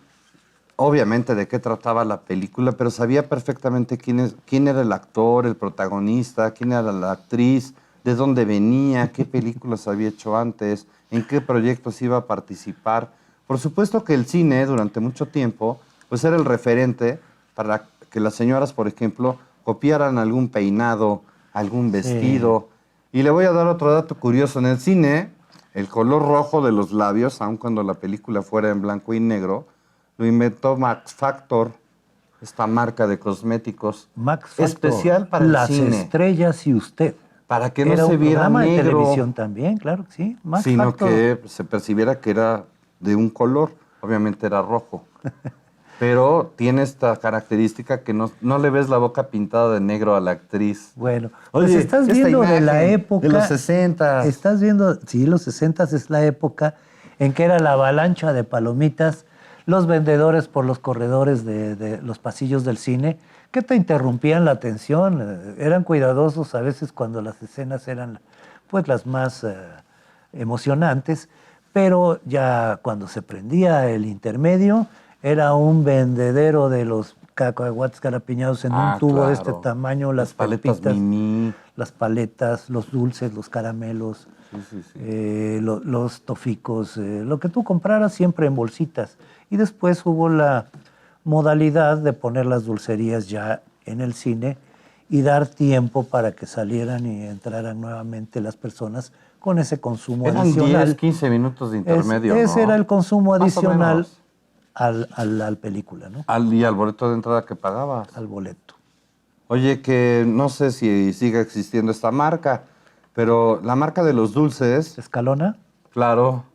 obviamente, de qué trataba la película, pero sabía perfectamente quién era el actor, el protagonista, quién era la actriz, de dónde venía, qué películas había hecho antes, en qué proyectos iba a participar. Por supuesto que el cine, durante mucho tiempo, pues era el referente para que las señoras, por ejemplo, copiaran algún peinado, algún vestido. Sí. Y le voy a dar otro dato curioso. En el cine, el color rojo de los labios, aun cuando la película fuera en blanco y negro, lo inventó Max Factor, esta marca de cosméticos. Max Factor, especial para el cine. Las estrellas y usted. Para que no se viera negro. Era un programa de televisión también, claro que sí. Max sino Factor. Que se percibiera que era de un color. Obviamente era rojo. Pero tiene esta característica que no le ves la boca pintada de negro a la actriz. Bueno, pues estás viendo de la época... De los 60. Estás viendo, sí, los 60 es la época en que era la avalancha de palomitas, los vendedores por los corredores de los pasillos del cine, que te interrumpían la atención, eran cuidadosos a veces cuando las escenas eran pues las más emocionantes, pero ya cuando se prendía el intermedio, era un vendedero de los cacahuates garapiñados en un tubo de este tamaño, las paletas papitas, mini, las paletas, los dulces, los caramelos, los toficos, lo que tú compraras siempre en bolsitas. Y después hubo la modalidad de poner las dulcerías ya en el cine y dar tiempo para que salieran y entraran nuevamente las personas con ese consumo adicional. Eran 10, 15 minutos de intermedio, Ese era el consumo adicional Más o menos. al película, ¿no? Y al boleto de entrada que pagabas. Al boleto. Oye, que no sé si sigue existiendo esta marca, pero la marca de los dulces, ¿Escalona? claro,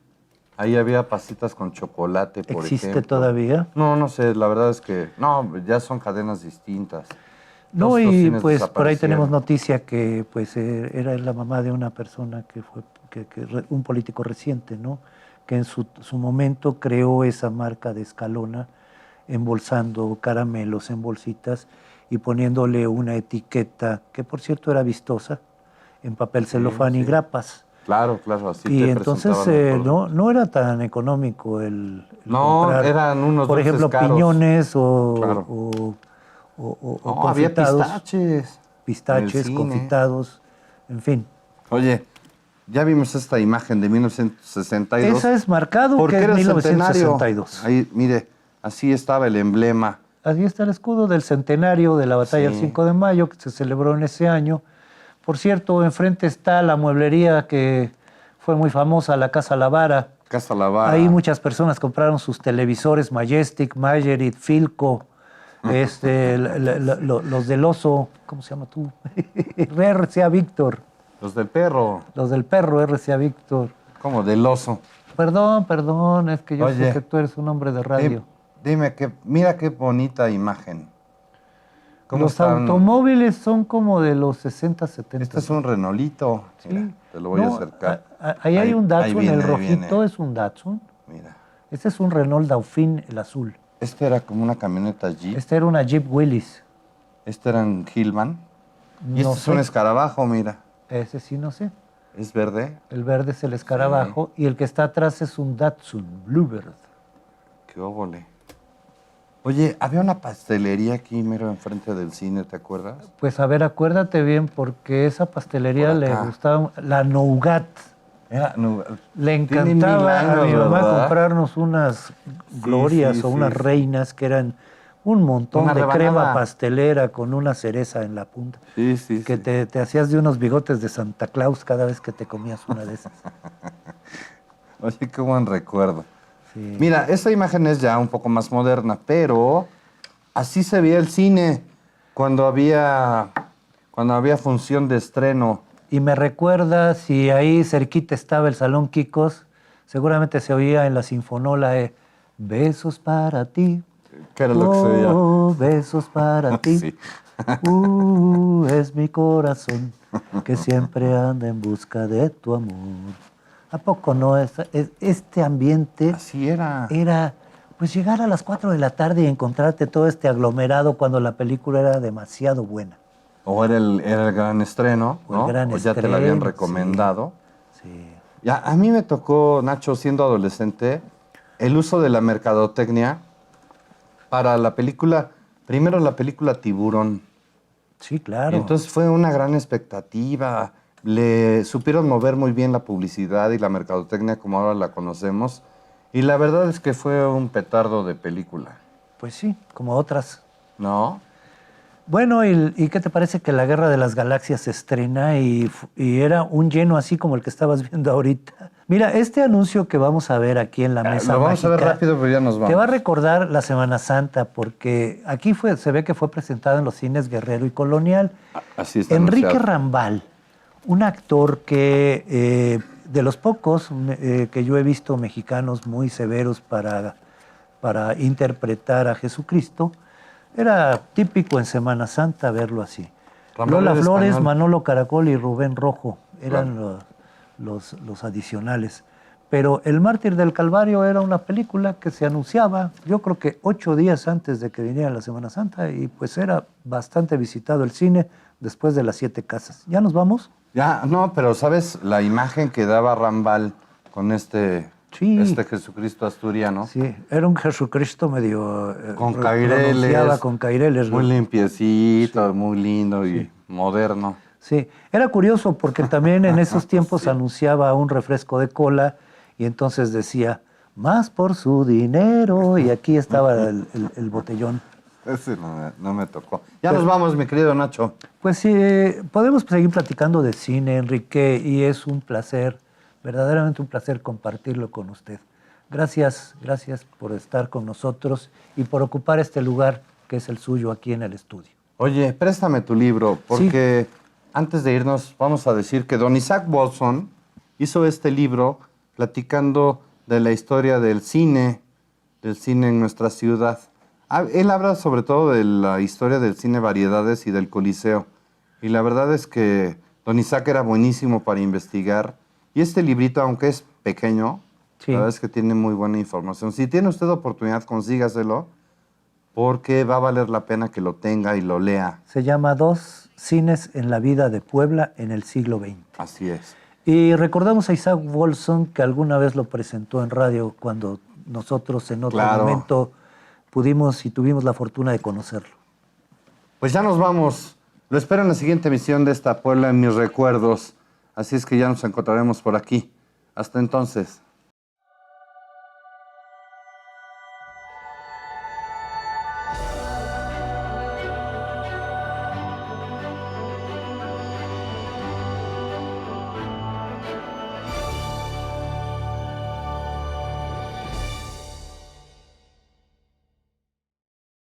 ahí había pasitas con chocolate, por ¿Existe ejemplo. todavía? No, no sé, la verdad es que no, ya son cadenas distintas. No, Todos estos y cines pues por ahí tenemos desaparecieron. noticia que pues era la mamá de una persona que fue un político reciente, ¿no? Que en su momento creó esa marca de Escalona, embolsando caramelos en bolsitas y poniéndole una etiqueta, que por cierto era vistosa, en papel celofán y sí. grapas. Claro, claro, así Y te entonces presentaban los productos. no era tan económico el No, comprar, eran unos por dulces ejemplo, caros. piñones Claro. o No, había confitados, pistaches en el pistaches, cine. confitados, en fin. Oye, ya vimos esta imagen de 1962. Esa es marcado ¿Por que qué es era el centenario? 1962. Ahí, mire, así estaba el emblema. Ahí está el escudo del centenario de la batalla del Sí. 5 de mayo que se celebró en ese año. Por cierto, enfrente está la mueblería que fue muy famosa, la Casa Lavara. Casa Lavara. Ahí muchas personas compraron sus televisores Majestic, Majerit, Philco, los del oso, ¿cómo se llama tú? RCA Víctor, Los del perro. los del perro RCA Víctor. ¿Cómo? Del oso. Perdón, es que yo Oye, sé que tú eres un hombre de radio. Dime, mira qué bonita imagen. ¿Cómo Los están? automóviles son como de los 60, 70. Este es un Renolito. Sí. Mira, te lo voy a acercar. Ahí hay un Datsun, viene, el ahí rojito viene. es un Datsun. Mira. Este es un Renault Dauphine, el azul. Este era como una camioneta Jeep. Este era una Jeep Willys. Este era un Hillman. Y No este es un sé. escarabajo, mira. Ese sí no sé. Es verde. El verde es el escarabajo y el que está atrás es un Datsun Bluebird. Qué óvole. Oye, había una pastelería aquí mero enfrente del cine, ¿te acuerdas? Pues a ver, acuérdate bien porque esa pastelería Por le acá. gustaba, la Nougat. Era, no, Le tiene encantaba 1000 a mi años, mamá ¿verdad? comprarnos unas glorias sí, o unas sí. reinas que eran un montón Una de rebanada. crema pastelera con una cereza en la punta. Sí, sí, Que sí. te hacías de unos bigotes de Santa Claus cada vez que te comías una de esas. Oye, qué buen recuerdo. Sí. Mira, esta imagen es ya un poco más moderna, pero así se veía el cine cuando había función de estreno. Y me recuerda, si ahí cerquita estaba el Salón Kikos, seguramente se oía en la sinfonola besos para ti. ¿Qué era lo que se veía? Oh, besos para ti. Sí. Es mi corazón que siempre anda en busca de tu amor. ¿A poco no? Este ambiente Así era. era, pues llegar a las 4 de la tarde y encontrarte todo este aglomerado cuando la película era demasiado buena. O era el gran estreno, O el ¿no? gran O ya te lo habían estreno, recomendado. Sí. Ya, a mí me tocó, Nacho, siendo adolescente, el uso de la mercadotecnia para la película, primero la película Tiburón. Sí, claro. Y entonces fue una gran expectativa. Le supieron mover muy bien la publicidad y la mercadotecnia como ahora la conocemos. Y la verdad es que fue un petardo de película, Pues sí, como otras. ¿no? Bueno, ¿y qué te parece que la Guerra de las Galaxias se estrena y era un lleno así como el que estabas viendo ahorita? Mira, este anuncio que vamos a ver aquí en la mesa Lo vamos a ver mágica rápido, pero ya nos vamos. te va a recordar la Semana Santa, porque aquí se ve que fue presentado en los cines Guerrero y Colonial. Así está Enrique anunciado. Rambal, un actor que de los pocos que yo he visto mexicanos muy severos para interpretar a Jesucristo, era típico en Semana Santa verlo así. Rambal Lola era Flores, español. Manolo Caracol y Rubén Rojo eran Claro. los adicionales. Pero El Mártir del Calvario era una película que se anunciaba, yo creo que 8 días antes de que viniera la Semana Santa, y pues era bastante visitado el cine después de las 7 casas. ¿Ya nos vamos? Ya, no, pero ¿sabes la imagen que daba Rambal con este Jesucristo asturiano? Sí, era un Jesucristo medio... Con pronunciaba caireles. con caireles. Muy limpiecito, muy lindo y moderno. Sí, era curioso porque también en esos tiempos Sí. anunciaba un refresco de cola y entonces decía, más por su dinero, y aquí estaba el botellón. Ese no me tocó. Ya nos vamos, mi querido Nacho. Pues sí, podemos seguir platicando de cine, Enrique, y es un placer, verdaderamente un placer compartirlo con usted. Gracias por estar con nosotros y por ocupar este lugar que es el suyo aquí en el estudio. Oye, préstame tu libro, porque antes de irnos vamos a decir que don Isaac Wolfson hizo este libro platicando de la historia del cine en nuestra ciudad. Él habla sobre todo de la historia del cine Variedades y del Coliseo. Y la verdad es que don Isaac era buenísimo para investigar. Y este librito, aunque es pequeño, Sí. la verdad es que tiene muy buena información. Si tiene usted oportunidad, consígaselo, porque va a valer la pena que lo tenga y lo lea. Se llama Dos cines en la vida de Puebla en el siglo XX. Así es. Y recordamos a Isaac Wolfson, que alguna vez lo presentó en radio cuando nosotros en otro Claro. momento pudimos y tuvimos la fortuna de conocerlo. Pues ya nos vamos. Lo espero en la siguiente emisión de esta Puebla en mis recuerdos. Así es que ya nos encontraremos por aquí. Hasta entonces.